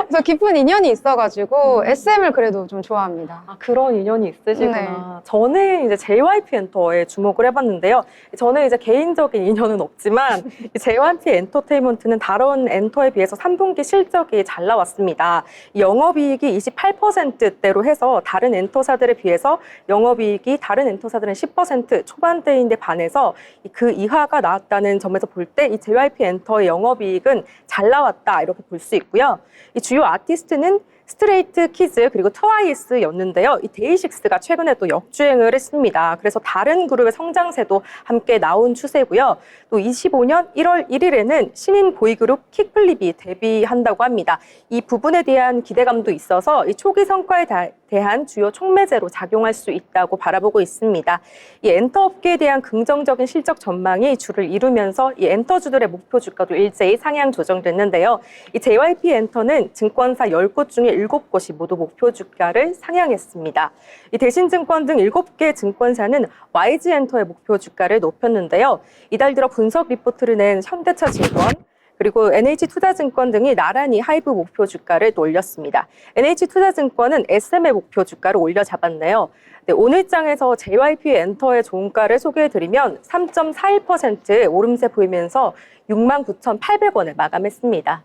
그래서 깊은 인연이 있어가지고 SM을 그래도 좀 좋아합니다. 그런 인연이 있으시구나. 네. 저는 이제 JYP 엔터에 주목을 해봤는데요. 저는 이제 개인적인 인연은 없지만 이 JYP 엔터테인먼트는 다른 엔터에 비해서 3분기 실적이 잘 나왔습니다. 영업이익이 28%대로 해서 다른 엔터사들에 비해서 영업이익이 다른 엔터사들은 10% 초반대인데 반해서 그 이하가 나왔다는 점에서 볼 때 이 JYP 엔터의 영업이익은 잘 나왔다 이렇게 볼 수 있고요. 이 주요 아티스트는 스트레이트 키즈 그리고 트와이스였는데요. 이 데이식스가 최근에 또 역주행을 했습니다. 그래서 다른 그룹의 성장세도 함께 나온 추세고요. 또 25년 1월 1일에는 신인 보이그룹 킥플립이 데뷔한다고 합니다. 이 부분에 대한 기대감도 있어서 이 초기 성과에 대한 주요 촉매제로 작용할 수 있다고 바라보고 있습니다. 이 엔터 업계에 대한 긍정적인 실적 전망이 주를 이루면서 이 엔터주들의 목표 주가도 일제히 상향 조정됐는데요. 이 JYP 엔터는 증권사 10곳 중에 7곳이 모두 목표 주가를 상향했습니다. 이 대신증권 등 7개 증권사는 YG 엔터의 목표 주가를 높였는데요. 이달 들어 분석 리포트를 낸 현대차증권, 그리고 NH투자증권 등이 나란히 하이브 목표 주가를 또 올렸습니다. NH투자증권은 SM의 목표 주가를 올려 잡았네요. 네, 오늘장에서 JYP 엔터의 종가를 소개해드리면 3.41% 오름세 보이면서 69,800원을 마감했습니다.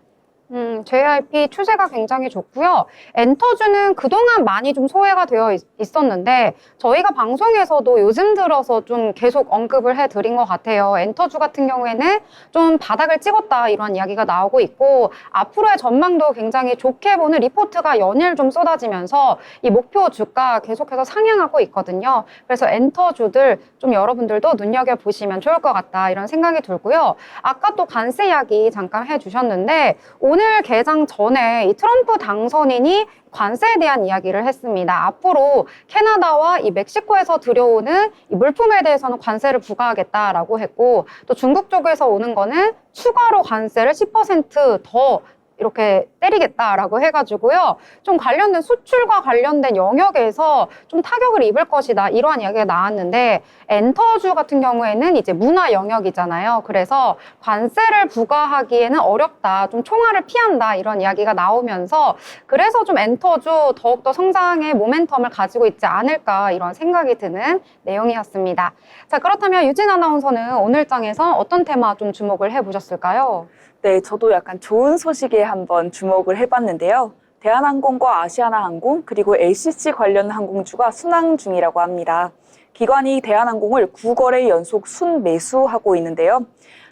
JYP 추세가 굉장히 좋고요. 엔터주는 그동안 많이 좀 소외가 되어 있었는데 저희가 방송에서도 요즘 들어서 좀 계속 언급을 해드린 것 같아요. 엔터주 같은 경우에는 좀 바닥을 찍었다 이런 이야기가 나오고 있고 앞으로의 전망도 굉장히 좋게 보는 리포트가 연일 좀 쏟아지면서 이 목표 주가 계속해서 상향하고 있거든요. 그래서 엔터주들 좀 여러분들도 눈여겨보시면 좋을 것 같다 이런 생각이 들고요. 아까 또 관세 이야기 잠깐 해주셨는데 오늘 개장 전에 이 트럼프 당선인이 관세에 대한 이야기를 했습니다. 앞으로 캐나다와 이 멕시코에서 들여오는 이 물품에 대해서는 관세를 부과하겠다라고 했고 또 중국 쪽에서 오는 거는 추가로 관세를 10%더 이렇게 때리겠다라고 해가지고요. 좀 관련된 수출과 관련된 영역에서 좀 타격을 입을 것이다. 이러한 이야기가 나왔는데 엔터주 같은 경우에는 이제 문화 영역이잖아요. 그래서 관세를 부과하기에는 어렵다. 좀 총알을 피한다. 이런 이야기가 나오면서 그래서 좀 엔터주 더욱더 성장의 모멘텀을 가지고 있지 않을까 이런 생각이 드는 내용이었습니다. 자, 그렇다면 유진 아나운서는 오늘 장에서 어떤 테마 좀 주목을 해보셨을까요? 네, 저도 약간 좋은 소식에 한번 주목을 해봤는데요. 대한항공과 아시아나항공 그리고 LCC 관련 항공주가 순항 중이라고 합니다. 기관이 대한항공을 9거래 연속 순매수하고 있는데요.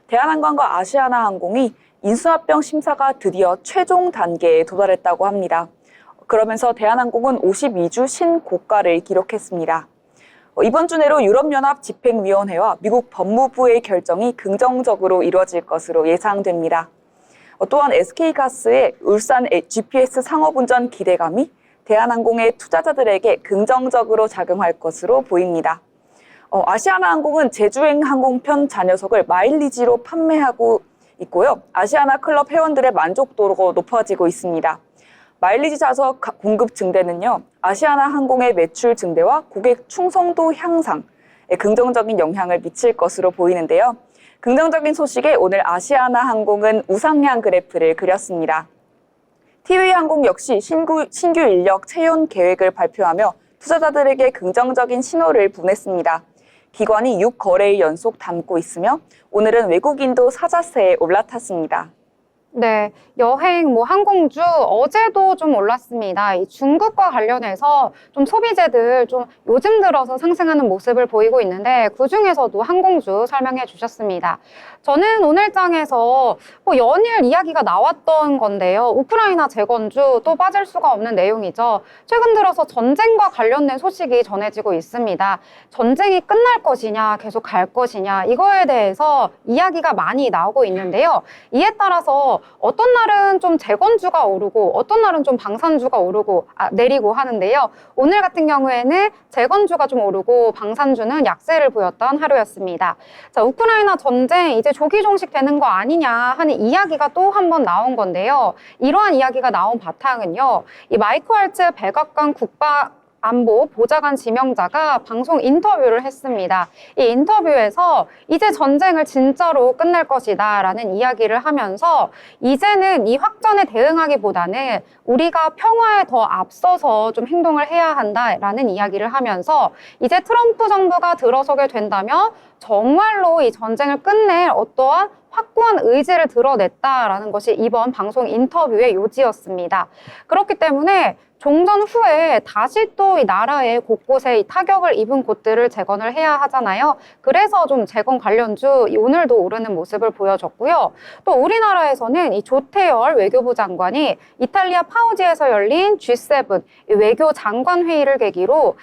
대한항공과 아시아나항공이 인수합병 심사가 드디어 최종 단계에 도달했다고 합니다. 그러면서 대한항공은 52주 신고가를 기록했습니다. 이번 주 내로 유럽연합 집행위원회와 미국 법무부의 결정이 긍정적으로 이루어질 것으로 예상됩니다. 또한 SK가스의 울산 GPS 상업운전 기대감이 대한항공의 투자자들에게 긍정적으로 작용할 것으로 보입니다. 아시아나항공은 제주행 항공편 자녀석을 마일리지로 판매하고 있고요. 아시아나 클럽 회원들의 만족도가 높아지고 있습니다. 마일리지 좌석 공급 증대는요, 아시아나 항공의 매출 증대와 고객 충성도 향상에 긍정적인 영향을 미칠 것으로 보이는데요. 긍정적인 소식에 오늘 아시아나 항공은 우상향 그래프를 그렸습니다. 티웨이항공 역시 신규 인력 채용 계획을 발표하며 투자자들에게 긍정적인 신호를 보냈습니다. 기관이 6거래일 연속 담고 있으며 오늘은 외국인도 사자세에 올라탔습니다. 네, 여행, 항공주 어제도 좀 올랐습니다. 이 중국과 관련해서 좀 소비재들 좀 요즘 들어서 상승하는 모습을 보이고 있는데 그중에서도 항공주 설명해 주셨습니다. 저는 오늘 장에서 연일 이야기가 나왔던 건데요. 우크라이나 재건주 또 빠질 수가 없는 내용이죠. 최근 들어서 전쟁과 관련된 소식이 전해지고 있습니다. 전쟁이 끝날 것이냐, 계속 갈 것이냐 이거에 대해서 이야기가 많이 나오고 있는데요. 이에 따라서 어떤 날은 좀 재건주가 오르고 어떤 날은 좀 방산주가 내리고 하는데요. 오늘 같은 경우에는 재건주가 좀 오르고 방산주는 약세를 보였던 하루였습니다. 자, 우크라이나 전쟁 이제 조기 종식되는 거 아니냐 하는 이야기가 또 한 번 나온 건데요. 이러한 이야기가 나온 바탕은요. 이 마이크 왈츠 백악관 국가안보 보좌관 지명자가 방송 인터뷰를 했습니다. 이 인터뷰에서 이제 전쟁을 진짜로 끝낼 것이다 라는 이야기를 하면서 이제는 이 확전에 대응하기보다는 우리가 평화에 더 앞서서 좀 행동을 해야 한다라는 이야기를 하면서 이제 트럼프 정부가 들어서게 된다면 정말로 이 전쟁을 끝낼 어떠한 확고한 의지를 드러냈다라는 것이 이번 방송 인터뷰의 요지였습니다. 그렇기 때문에 종전 후에 다시 또 이 나라의 곳곳에 이 타격을 입은 곳들을 재건을 해야 하잖아요. 그래서 좀 재건 관련주 오늘도 오르는 모습을 보여줬고요. 또 우리나라에서는 이 조태열 외교부 장관이 이탈리아 파우지에서 열린 G7 외교 장관 회의를 계기로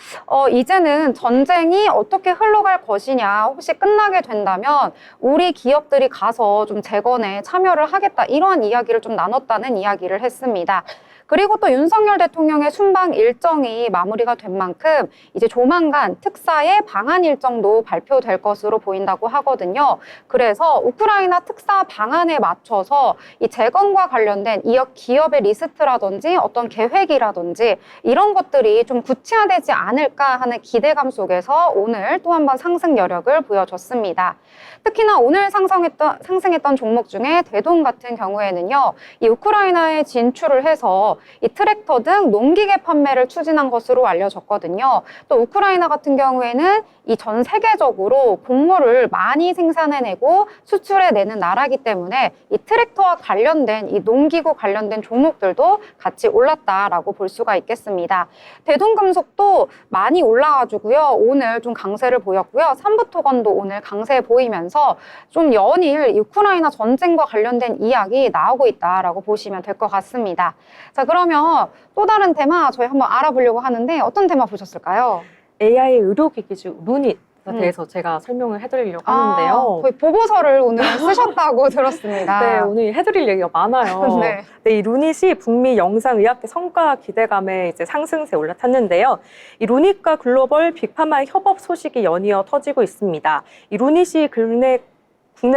이제는 전쟁이 어떻게 흘러갈 것이냐, 혹시 끝나게 된다면 우리 기업들이 가서 좀 재건에 참여를 하겠다, 이러한 이야기를 좀 나눴다는 이야기를 했습니다. 그리고 또 윤석열 대통령의 순방 일정이 마무리가 된 만큼 이제 조만간 특사의 방한 일정도 발표될 것으로 보인다고 하거든요. 그래서 우크라이나 특사 방안에 맞춰서 이 재건과 관련된 이 기업의 리스트라든지 어떤 계획이라든지 이런 것들이 좀 구체화되지 않을까 하는 기대감 속에서 오늘 또 한 번 상승 여력을 보여줬습니다. 특히나 오늘 상승했던 종목 중에 대동 같은 경우에는요, 이 우크라이나에 진출을 해서 통해서 이 트랙터 등 농기계 판매를 추진한 것으로 알려졌거든요. 또 우크라이나 같은 경우에는 이 전 세계적으로 곡물을 많이 생산해내고 수출해내는 나라이기 때문에 이 트랙터와 관련된 이 농기구 관련된 종목들도 같이 올랐다라고 볼 수가 있겠습니다. 대동금속도 많이 올라가지고요. 오늘 좀 강세를 보였고요. 삼부토건도 오늘 강세 보이면서 좀 연일 우크라이나 전쟁과 관련된 이야기 나오고 있다라고 보시면 될 것 같습니다. 자, 그러면 또 다른 테마 저희 한번 알아보려고 하는데 어떤 테마 보셨을까요? AI 의료기기주 루닛에 대해서 제가 설명을 해드리려고 하는데요. 거의 보고서를 오늘 쓰셨다고 들었습니다. 네, 오늘 해드릴 얘기가 많아요. 네. 네, 이 루닛이 북미 영상의학회 성과 기대감에 이제 상승세에 올라탔는데요. 이 루닛과 글로벌 빅파마의 협업 소식이 연이어 터지고 있습니다. 이 루닛이 국내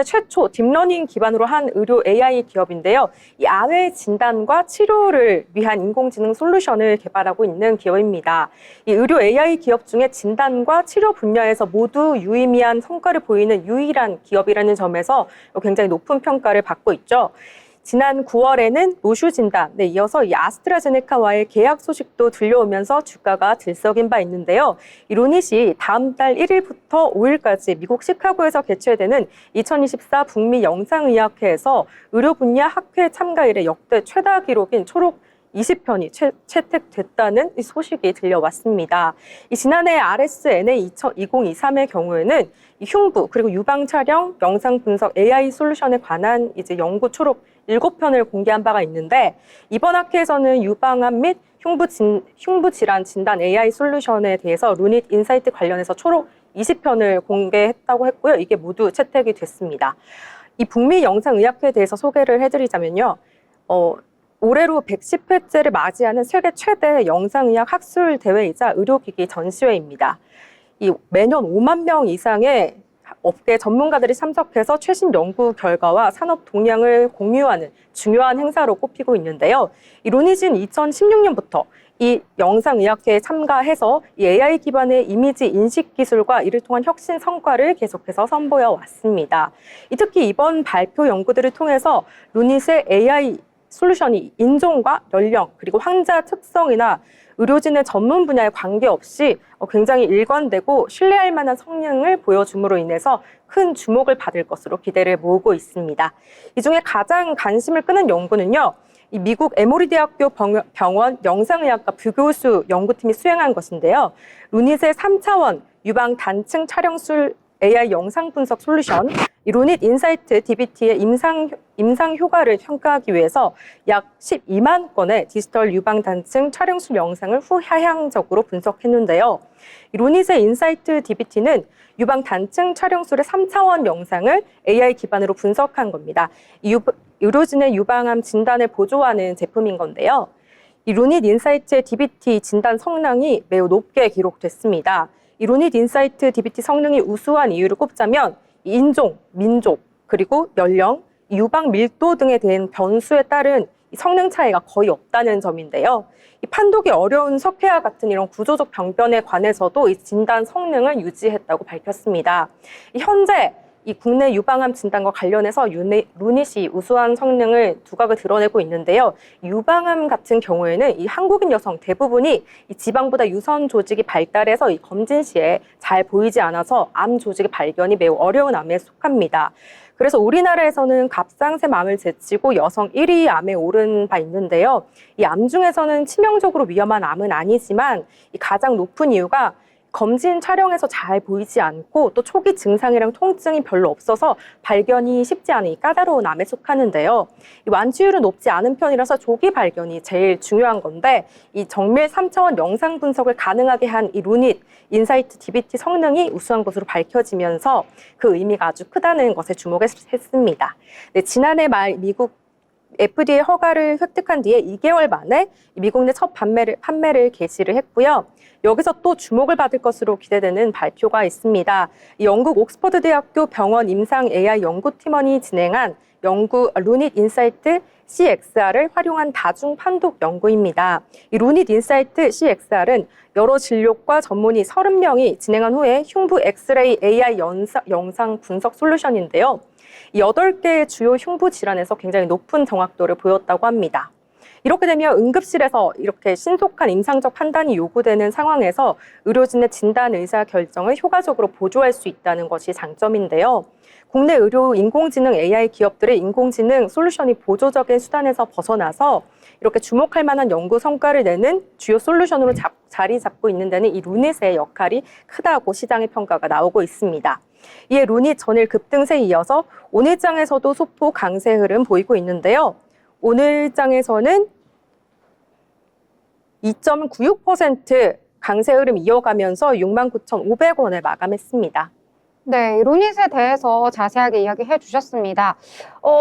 최초 딥러닝 기반으로 한 의료 AI 기업인데요. 이 암의 진단과 치료를 위한 인공지능 솔루션을 개발하고 있는 기업입니다. 이 의료 AI 기업 중에 진단과 치료 분야에서 모두 유의미한 성과를 보이는 유일한 기업이라는 점에서 굉장히 높은 평가를 받고 있죠. 지난 9월에는 노슈 진단에 이어서 이 아스트라제네카와의 계약 소식도 들려오면서 주가가 들썩인 바 있는데요. 이 루닛이 다음 달 1일부터 5일까지 미국 시카고에서 개최되는 2024 북미 영상의학회에서 의료 분야 학회 참가일의 역대 최다 기록인 초록 20편이 채택됐다는 이 소식이 들려왔습니다. 이 지난해 RSNA 2023의 경우에는 이 흉부 그리고 유방 촬영, 영상 분석 AI 솔루션에 관한 이제 연구 초록 7편을 공개한 바가 있는데 이번 학회에서는 유방암 및 흉부 질환 진단 AI 솔루션에 대해서 루닛 인사이트 관련해서 초록 20편을 공개했다고 했고요. 이게 모두 채택이 됐습니다. 이 북미 영상의학회에 대해서 소개를 해드리자면요. 올해로 110회째를 맞이하는 세계 최대 영상의학 학술 대회이자 의료기기 전시회입니다. 이 매년 5만 명 이상의 업계 전문가들이 참석해서 최신 연구 결과와 산업 동향을 공유하는 중요한 행사로 꼽히고 있는데요. 이 루닛은 2016년부터 이 영상의학회에 참가해서 이 AI 기반의 이미지 인식 기술과 이를 통한 혁신 성과를 계속해서 선보여 왔습니다. 특히 이번 발표 연구들을 통해서 루닛의 AI 솔루션이 인종과 연령 그리고 환자 특성이나 의료진의 전문 분야에 관계없이 굉장히 일관되고 신뢰할 만한 성능을 보여줌으로 인해서 큰 주목을 받을 것으로 기대를 모으고 있습니다. 이 중에 가장 관심을 끄는 연구는요. 이 미국 에모리 대학교 병원 영상의학과 부교수 연구팀이 수행한 것인데요. 루닛의 3차원 유방 단층 촬영술 AI 영상 분석 솔루션 이 루닛 인사이트 DBT의 임상 효과를 평가하기 위해서 약 12만 건의 디지털 유방 단층 촬영술 영상을 후하향적으로 분석했는데요. 이 루닛의 인사이트 DBT는 유방 단층 촬영술의 3차원 영상을 AI 기반으로 분석한 겁니다. 이 의료진의 유방암 진단을 보조하는 제품인 건데요. 이 루닛 인사이트의 DBT 진단 성능이 매우 높게 기록됐습니다. 이 루닛 인사이트 DBT 성능이 우수한 이유를 꼽자면 인종, 민족, 그리고 연령, 유방 밀도 등에 대한 변수에 따른 성능 차이가 거의 없다는 점인데요. 이 판독이 어려운 석회화 같은 이런 구조적 병변에 관해서도 이 진단 성능을 유지했다고 밝혔습니다. 현재 이 국내 유방암 진단과 관련해서 루닛이 우수한 성능을 두각을 드러내고 있는데요. 유방암 같은 경우에는 이 한국인 여성 대부분이 이 지방보다 유선 조직이 발달해서 이 검진 시에 잘 보이지 않아서 암 조직의 발견이 매우 어려운 암에 속합니다. 그래서 우리나라에서는 갑상샘 암을 제치고 여성 1위 암에 오른 바 있는데요. 이 암 중에서는 치명적으로 위험한 암은 아니지만 이 가장 높은 이유가 검진 촬영에서 잘 보이지 않고 또 초기 증상이랑 통증이 별로 없어서 발견이 쉽지 않은 이 까다로운 암에 속하는데요. 이 완치율은 높지 않은 편이라서 조기 발견이 제일 중요한 건데 이 정밀 3차원 영상 분석을 가능하게 한 이 루닛 인사이트 DBT 성능이 우수한 것으로 밝혀지면서 그 의미가 아주 크다는 것에 주목했습니다. 네, 지난해 말 미국 FDA 허가를 획득한 뒤에 2개월 만에 미국 내 첫 판매를 개시를 했고요. 여기서 또 주목을 받을 것으로 기대되는 발표가 있습니다. 영국 옥스퍼드 대학교 병원 임상 AI 연구팀원이 진행한 연구 루닛 인사이트 CXR을 활용한 다중 판독 연구입니다. 이 루닛 인사이트 CXR은 여러 진료과 전문의 30명이 진행한 후에 흉부 엑스레이 AI 영상 분석 솔루션인데요. 이 8개의 주요 흉부 질환에서 굉장히 높은 정확도를 보였다고 합니다. 이렇게 되면 응급실에서 이렇게 신속한 임상적 판단이 요구되는 상황에서 의료진의 진단 의사 결정을 효과적으로 보조할 수 있다는 것이 장점인데요. 국내 의료 인공지능 AI 기업들의 인공지능 솔루션이 보조적인 수단에서 벗어나서 이렇게 주목할 만한 연구 성과를 내는 주요 솔루션으로 자리 잡고 있는 데는 이 루닛의 역할이 크다고 시장의 평가가 나오고 있습니다. 이에 루닛 전일 급등세에 이어서 오늘장에서도 소폭 강세 흐름 보이고 있는데요. 오늘장에서는 2.96% 강세 흐름 이어가면서 69,500원을 마감했습니다. 네, 루닛에 대해서 자세하게 이야기해 주셨습니다.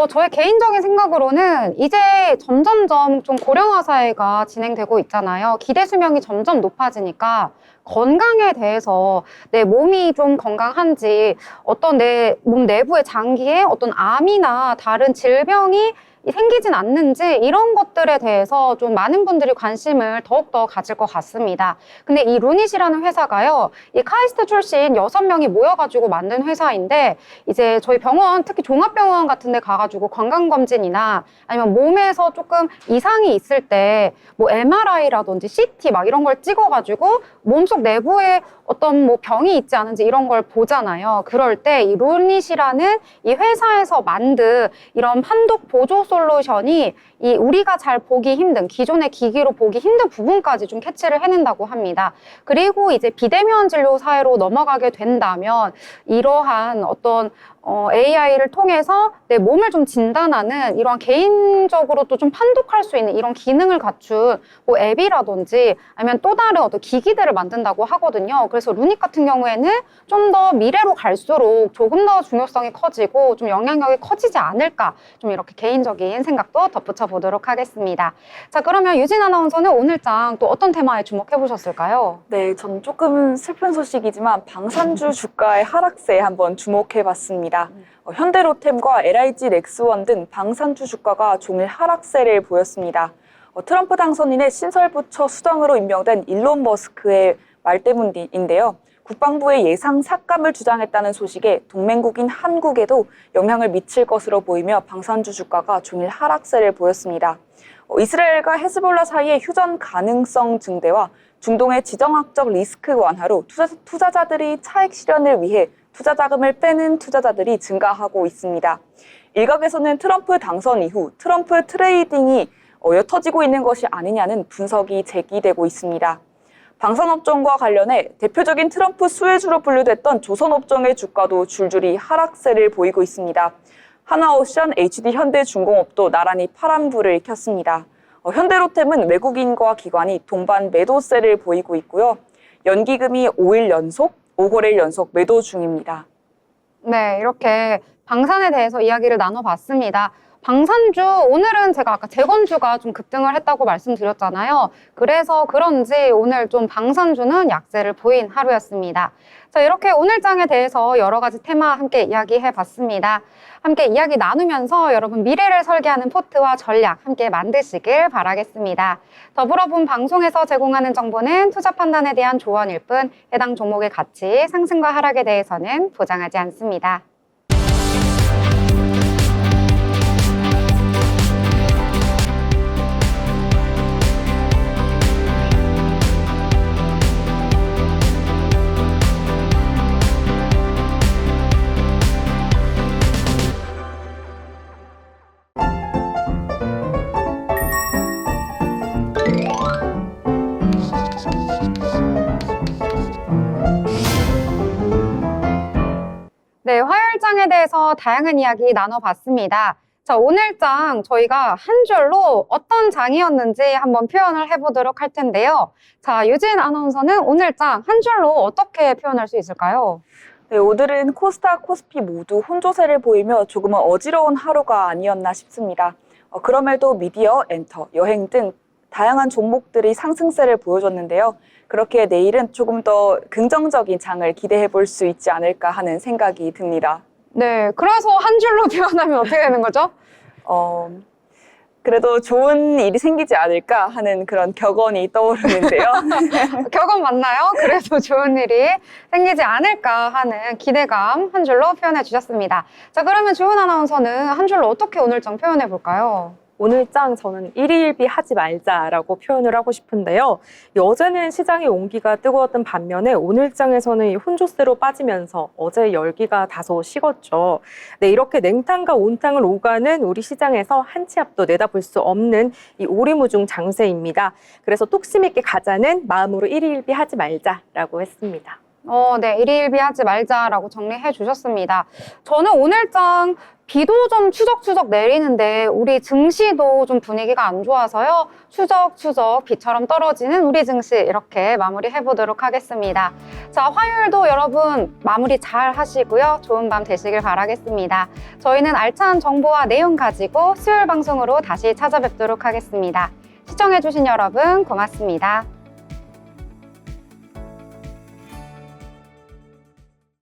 저의 개인적인 생각으로는 이제 점점점 좀 고령화 사회가 진행되고 있잖아요. 기대 수명이 점점 높아지니까 건강에 대해서 내 몸이 좀 건강한지, 어떤 내 몸 내부의 장기에 어떤 암이나 다른 질병이 생기진 않는지 이런 것들에 대해서 좀 많은 분들이 관심을 더욱더 가질 것 같습니다. 근데 이 루닛이라는 회사가요, 이 카이스트 출신 6명이 모여가지고 만든 회사인데, 이제 저희 병원, 특히 종합병원 같은 데 가가지고 건강검진이나 아니면 몸에서 조금 이상이 있을 때 뭐 MRI라든지 CT 막 이런 걸 찍어가지고 몸속 내부에 어떤 뭐 병이 있지 않은지 이런 걸 보잖아요. 그럴 때 이 루닛이라는 이 회사에서 만든 이런 판독 보조 솔루션이 이 우리가 잘 보기 힘든, 기존의 기기로 보기 힘든 부분까지 좀 캐치를 해낸다고 합니다. 그리고 이제 비대면 진료 사회로 넘어가게 된다면 이러한 어떤 AI를 통해서 내 몸을 좀 진단하는 이런 개인적으로 또 좀 판독할 수 있는 이런 기능을 갖춘 뭐 앱이라든지 아니면 또 다른 어떤 기기들을 만든다고 하거든요. 그래서 루닛 같은 경우에는 좀 더 미래로 갈수록 조금 더 중요성이 커지고 좀 영향력이 커지지 않을까, 좀 이렇게 개인적인 생각도 덧붙여 보도록 하겠습니다. 자, 그러면 유진 아나운서는 오늘장 또 어떤 테마에 주목해 보셨을까요? 네, 전 조금 슬픈 소식이지만 방산주 주가의 하락세에 한번 주목해 봤습니다. 현대로템과 LIG 렉스원 등 방산주 주가가 종일 하락세를 보였습니다. 트럼프 당선인의 신설부처 수장으로 임명된 일론 머스크의 말 때문인데요. 국방부의 예상 삭감을 주장했다는 소식에 동맹국인 한국에도 영향을 미칠 것으로 보이며 방산주 주가가 종일 하락세를 보였습니다. 이스라엘과 헤즈볼라 사이의 휴전 가능성 증대와 중동의 지정학적 리스크 완화로 투자자들이 차익 실현을 위해 투자 자금을 빼는 투자자들이 증가하고 있습니다. 일각에서는 트럼프 당선 이후 트럼프 트레이딩이 옅어지고 있는 것이 아니냐는 분석이 제기되고 있습니다. 방산업종과 관련해 대표적인 트럼프 수혜주로 분류됐던 조선업종의 주가도 줄줄이 하락세를 보이고 있습니다. 하나오션, HD현대중공업도 나란히 파란불을 켰습니다. 현대로템은 외국인과 기관이 동반 매도세를 보이고 있고요. 연기금이 5거래일 연속 매도 중입니다. 네, 이렇게 방산에 대해서 이야기를 나눠봤습니다. 방산주, 오늘은 제가 아까 재건주가 좀 급등을 했다고 말씀드렸잖아요. 그래서 그런지 오늘 좀 방산주는 약세를 보인 하루였습니다. 자, 이렇게 오늘장에 대해서 여러 가지 테마 함께 이야기해봤습니다. 함께 이야기 나누면서 여러분 미래를 설계하는 포트와 전략 함께 만드시길 바라겠습니다. 더불어 본 방송에서 제공하는 정보는 투자 판단에 대한 조언일 뿐 해당 종목의 가치, 상승과 하락에 대해서는 보장하지 않습니다. 네, 화요일장에 대해서 다양한 이야기 나눠봤습니다. 자, 오늘장 저희가 한 줄로 어떤 장이었는지 한번 표현을 해보도록 할 텐데요. 자, 유진 아나운서는 오늘장 한 줄로 어떻게 표현할 수 있을까요? 네, 오늘은 코스닥, 코스피 모두 혼조세를 보이며 조금은 어지러운 하루가 아니었나 싶습니다. 그럼에도 미디어, 엔터, 여행 등 다양한 종목들이 상승세를 보여줬는데요. 그렇게 내일은 조금 더 긍정적인 장을 기대해 볼 수 있지 않을까 하는 생각이 듭니다. 네, 그래서 한 줄로 표현하면 어떻게 되는 거죠? 그래도 좋은 일이 생기지 않을까 하는 그런 격언이 떠오르는데요. 격언 맞나요? 그래도 좋은 일이 생기지 않을까 하는 기대감 한 줄로 표현해 주셨습니다. 자, 그러면 주은 아나운서는 한 줄로 어떻게 오늘장 표현해 볼까요? 오늘장 저는 일희일비 하지 말자라고 표현을 하고 싶은데요. 어제는 시장의 온기가 뜨거웠던 반면에 오늘장에서는 이 혼조세로 빠지면서 어제 열기가 다소 식었죠. 네, 이렇게 냉탕과 온탕을 오가는 우리 시장에서 한 치 앞도 내다볼 수 없는 이 오리무중 장세입니다. 그래서 뚝심 있게 가자는 마음으로 일희일비 하지 말자라고 했습니다. 네, 일희일비하지 말자라고 정리해 주셨습니다. 저는 오늘장 비도 좀 추적추적 내리는데 우리 증시도 좀 분위기가 안 좋아서요. 추적추적 비처럼 떨어지는 우리 증시 이렇게 마무리해 보도록 하겠습니다. 자, 화요일도 여러분 마무리 잘 하시고요. 좋은 밤 되시길 바라겠습니다. 저희는 알찬 정보와 내용 가지고 수요일 방송으로 다시 찾아뵙도록 하겠습니다. 시청해 주신 여러분 고맙습니다.